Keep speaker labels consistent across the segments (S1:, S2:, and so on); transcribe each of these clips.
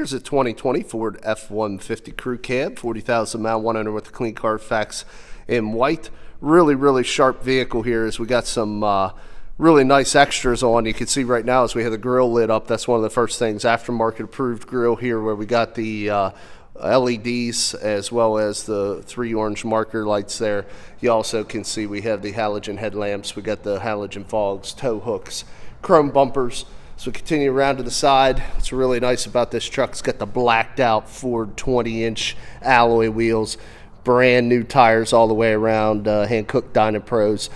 S1: Here's a 2020 Ford F-150 Crew Cab, 40,000 mile, one owner with a clean CarFax in white. Really sharp vehicle here as we got some really nice extras on. You can see right now as we have the grill lit up, that's one of the first things, aftermarket approved grill here, where we got the LEDs as well as the 3 orange marker lights there. You also can see we have the halogen headlamps, we got the halogen fogs, tow hooks, chrome bumpers. So we continue around to the side. What's really nice about this truck, it's got the blacked out Ford 20-inch alloy wheels, brand new tires all the way around, hand-cooked Dynapros.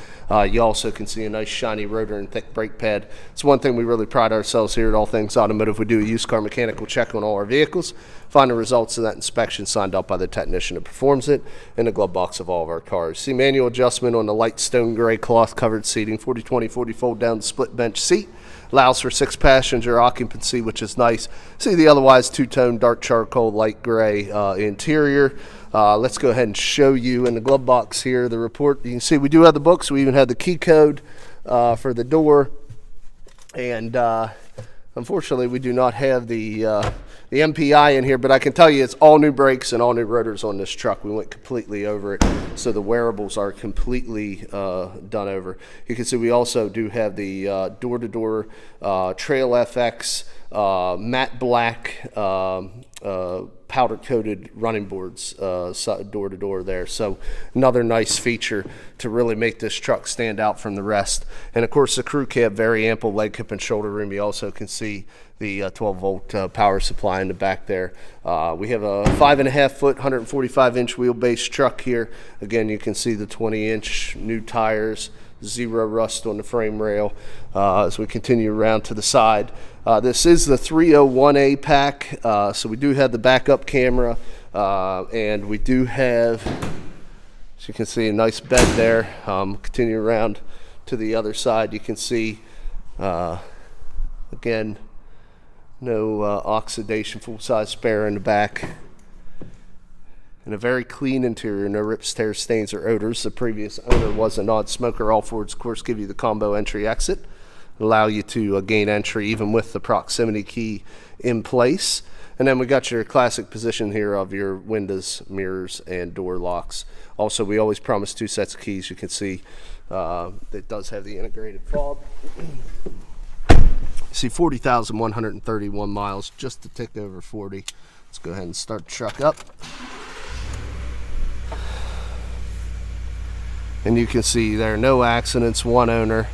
S1: You also can see a nice shiny rotor and thick brake pad. It's one thing we really pride ourselves here at All Things Automotive. We do a used car mechanical check on all our vehicles, find the results of that inspection signed out by the technician who performs it in the glove box of all of our cars. See manual adjustment on the light stone gray cloth covered seating, 40/20/40 fold down split bench seat. Allows for 6 passenger occupancy, which is nice. See the otherwise two-tone dark charcoal light gray interior. Let's go ahead and show you in the glove box here the report. You can see we do have the books. We even have the key code for the door. And unfortunately, we do not have the MPI in here, but I can tell you it's all new brakes and all new rotors on this truck. We went completely over it, so the wearables are completely done over. You can see we also do have the door-to-door Trail FX matte black powder-coated running boards door-to-door there. So another nice feature to really make this truck stand out from the rest. And of course the crew cab, very ample leg cup and shoulder room. You also can see the 12-volt power supply in the back there. We have a 5.5-foot, 145-inch wheelbase truck here. Again, you can see the 20-inch new tires, zero rust on the frame rail. As we continue around to the side, this is the 301A pack, so we do have the backup camera, and we do have, as you can see, a nice bed there. Continue around to the other side, you can see again, no oxidation, full-size spare in the back, and a very clean interior, no rips, tears, stains, or odors. The previous owner was a non-smoker. All Fords, of course, give you the combo entry exit, allow you to gain entry even with the proximity key in place. And then we got your classic position here of your windows, mirrors, and door locks. Also, we always promise 2 sets of keys. You can see it does have the integrated fob. See 40,131 miles, just to tick over 40. Let's go ahead and start the truck up. And you can see there, no accidents, 1 owner.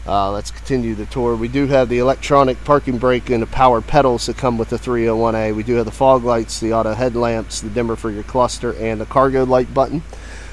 S1: Let's continue the tour. We do have the electronic parking brake and the power pedals that come with the 301A. We do have the fog lights, the auto headlamps, the dimmer for your cluster, and the cargo light button.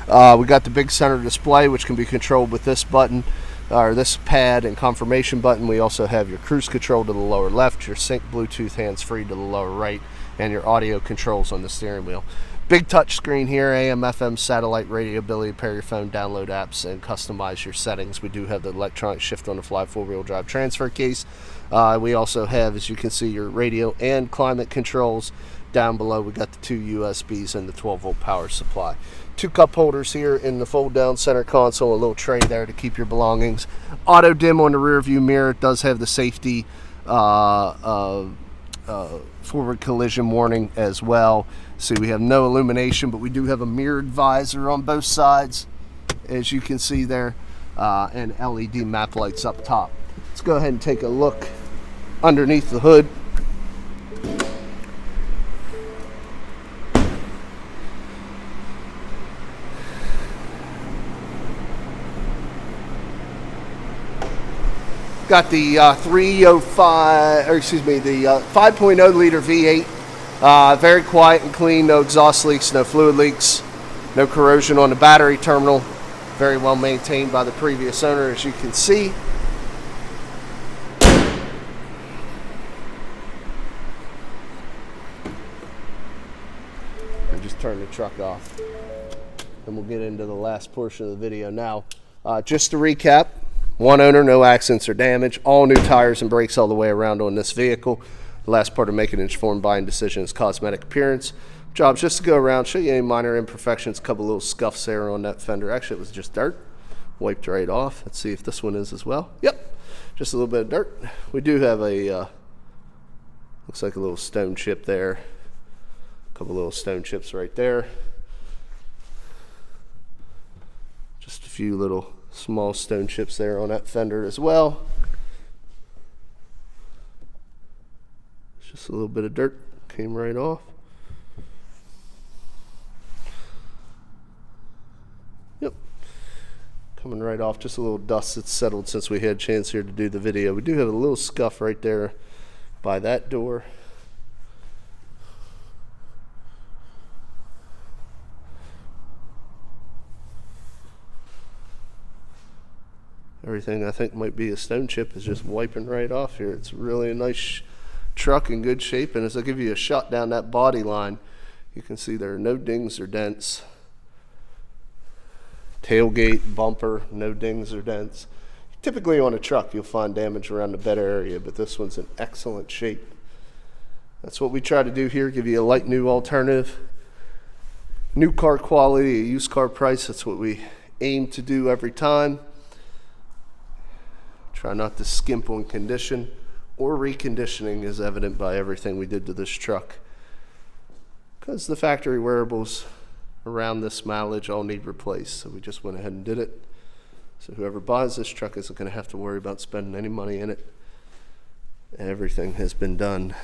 S1: We got the big center display, which can be controlled with this button, or this pad and confirmation button. We also have your cruise control to the lower left, your sync Bluetooth hands-free to the lower right, and your audio controls on the steering wheel. Big touch screen here, AM, FM, satellite radio, ability to pair your phone, download apps, and customize your settings. We do have the electronic shift on the fly 4-wheel drive transfer case. We also have, as you can see, your radio and climate controls. Down below, we got the 2 USBs and the 12-volt power supply. 2 cup holders here in the fold-down center console, a little tray there to keep your belongings. Auto dim on the rear view mirror. It does have the safety forward collision warning as well. See, we have no illumination, but we do have a mirrored visor on both sides, as you can see there, and LED map lights up top. Let's go ahead and take a look underneath the hood. Got the 5.0 liter V8. Very quiet and clean, no exhaust leaks, no fluid leaks, no corrosion on the battery terminal. Very well maintained by the previous owner, as you can see. And just turn the truck off. And we'll get into the last portion of the video now. Just to recap, 1 owner, no accidents or damage, all new tires and brakes all the way around on this vehicle. The last part of making an informed buying decision is cosmetic appearance. Job's just to go around, show you any minor imperfections, a couple little scuffs there on that fender. Actually, it was just dirt. Wiped right off. Let's see if this one is as well. Yep, just a little bit of dirt. We do have a Looks like a little stone chip there. A couple little stone chips right there. Just a few little small stone chips there on that fender as well. Just a little bit of dirt came right off. Yep, coming right off. Just a little dust that's settled since we had a chance here to do the video. We do have a little scuff right there by that door. Everything I think might be a stone chip is just wiping right off here. It's really a nice truck in good shape, and as I give you a shot down that body line, you can see there are no dings or dents. Tailgate, bumper, no dings or dents. Typically on a truck you'll find damage around the bed area, but this one's in excellent shape. That's what we try to do here, give you a like new alternative. New car quality, a used car price, that's what we aim to do every time. Try not to skimp on condition or reconditioning, is evident by everything we did to this truck, because the factory wearables around this mileage all need replaced, so we just went ahead and did it. So whoever buys this truck isn't going to have to worry about spending any money in it. Everything has been done.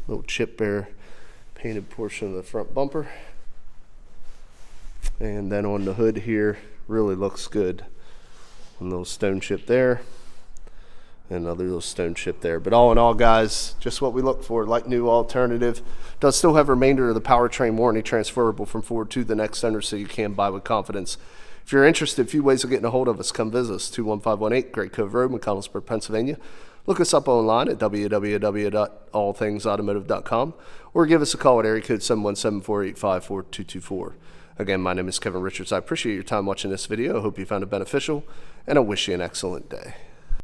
S1: Little chip bare painted portion of the front bumper, and then on the hood here really looks good. A little stone chip there, and another little stone chip there. But all in all, guys, just what we look for, like new alternative. Does still have remainder of the powertrain warranty transferable from Ford to the next owner, so you can buy with confidence. If you're interested, a few ways of getting a hold of us. Come visit us, 21518 Great Cove Road, McConnellsburg, Pennsylvania. Look us up online at www.allthingsautomotive.com, or give us a call at area code 717-485-4224. Again, my name is Kevin Richards. I appreciate your time watching this video. I hope you found it beneficial, and I wish you an excellent day.